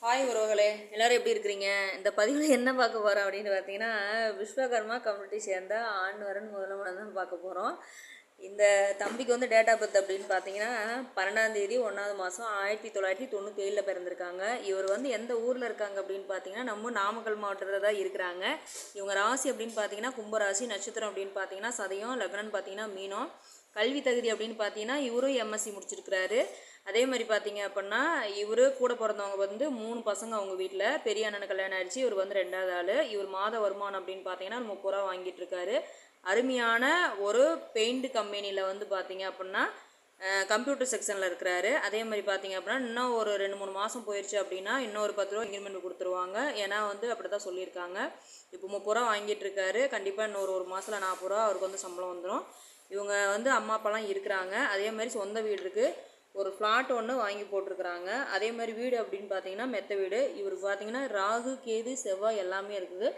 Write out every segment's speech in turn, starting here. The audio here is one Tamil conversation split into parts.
ஹாய் உறவுகளே, எல்லோரும் எப்படி இருக்கிறீங்க? இந்த பதிவில் என்ன பார்க்க போகிறோம் அப்படின்னு பார்த்தீங்கன்னா, விஸ்வகர்மா கம்யூனிட்டி சேர்ந்த ஆண் வரன் முதல்வனை தான் பார்க்க போகிறோம். இந்த தம்பிக்கு வந்து டேட் ஆஃப் பர்த் அப்படின்னு பார்த்தீங்கன்னா 12 1வது மாதம் 1997 பிறந்திருக்காங்க. இவர் வந்து எந்த ஊரில் இருக்காங்க அப்படின்னு பார்த்தீங்கன்னா, நம்ம நாமக்கல் மாவட்டத்தில் தான் இருக்கிறாங்க. இவங்க ராசி அப்படின்னு பார்த்தீங்கன்னா கும்பராசி, நட்சத்திரம் அப்படின்னு பார்த்தீங்கன்னா சதயம், லக்னம்னு பார்த்தீங்கன்னா மீனம். கல்வி தகுதி அப்படின்னு பார்த்தீங்கன்னா இவரும் எம்எஸ்சி முடிச்சிருக்கிறாரு. அதே மாதிரி பார்த்தீங்க அப்படின்னா இவர் கூட பிறந்தவங்க வந்து 3 பசங்க அவங்க வீட்டில். பெரிய அண்ணனு கல்யாணம் ஆயிடுச்சு, இவர் வந்து 2வது ஆள். இவர் மாத வருமானம் அப்படின்னு பார்த்தீங்கன்னா 30 ரூபா வாங்கிட்டு இருக்காரு. அருமையான ஒரு பெயிண்ட் கம்பெனியில் வந்து பார்த்தீங்க அப்படின்னா கம்ப்யூட்டர் செக்ஷனில் இருக்கிறாரு. அதே மாதிரி பார்த்தீங்க அப்படின்னா இன்னும் ஒரு 2-3 மாதம் போயிடுச்சு அப்படின்னா இன்னும் ஒரு 10 ரூபா இன்க்ரிமெண்ட் கொடுத்துருவாங்க. ஏன்னா வந்து அப்படி தான் சொல்லியிருக்காங்க. இப்போ 30 ரூபா வாங்கிட்டு இருக்காரு. கண்டிப்பாக இன்னொரு 1 மாதத்தில் 40 ரூபா அவருக்கு வந்து சம்பளம் வந்துடும். இவங்க வந்து அம்மா அப்பாலாம் இருக்கிறாங்க. அதே மாதிரி சொந்த வீடு இருக்குது. ஒரு ஃப்ளாட் ஒன்று வாங்கி போட்டிருக்கிறாங்க. அதே மாதிரி வீடு அப்படின்னு பார்த்தீங்கன்னா மெத்த வீடு. இவருக்கு பார்த்தீங்கன்னா ராகு கேது செவ்வாய் எல்லாமே இருக்குது.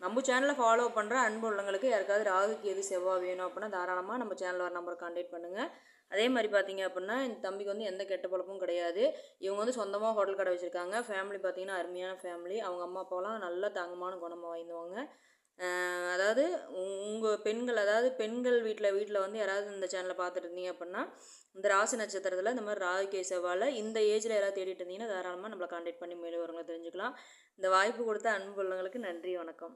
நம்ம சேனலில் ஃபாலோ பண்ணுற அன்பு உள்ளவங்களுக்கு யாருக்காவது ராகு கேது செவ்வாய் வேணும் அப்படின்னா தாராளமாக நம்ம சேனலில் வர நம்பரை கான்டாக்ட் பண்ணுங்கள். அதே மாதிரி பார்த்தீங்க அப்படின்னா இந்த தம்பிக்கு வந்து எந்த கெட்ட பழக்கமும் கிடையாது. இவங்க வந்து சொந்தமாக ஹோட்டல் கடை வச்சுருக்காங்க. ஃபேமிலி பார்த்தீங்கன்னா அருமையான ஃபேமிலி. அவங்க அம்மா அப்பாலாம் நல்ல தாங்கமான குணமாக வாய்ந்தவங்க. அதாவது உங்கள் பெண்கள், அதாவது பெண்கள் வீட்டில் வந்து யாராவது இந்த சேனலை பார்த்துட்டு இருந்தீங்க அப்படின்னா இந்த ராசி நட்சத்திரத்தில் இந்த மாதிரி ராகு கே செவ்வாயில் இந்த ஏஜில் யாராவது தேடிட்டு இருந்தீங்கன்னா தாராளமாக நம்மளை கான்டாக்ட் பண்ணி மேலே வரவங்களை தெரிஞ்சுக்கலாம். இந்த வாய்ப்பு கொடுத்த அன்பு உள்ளவங்களுக்கு நன்றி, வணக்கம்.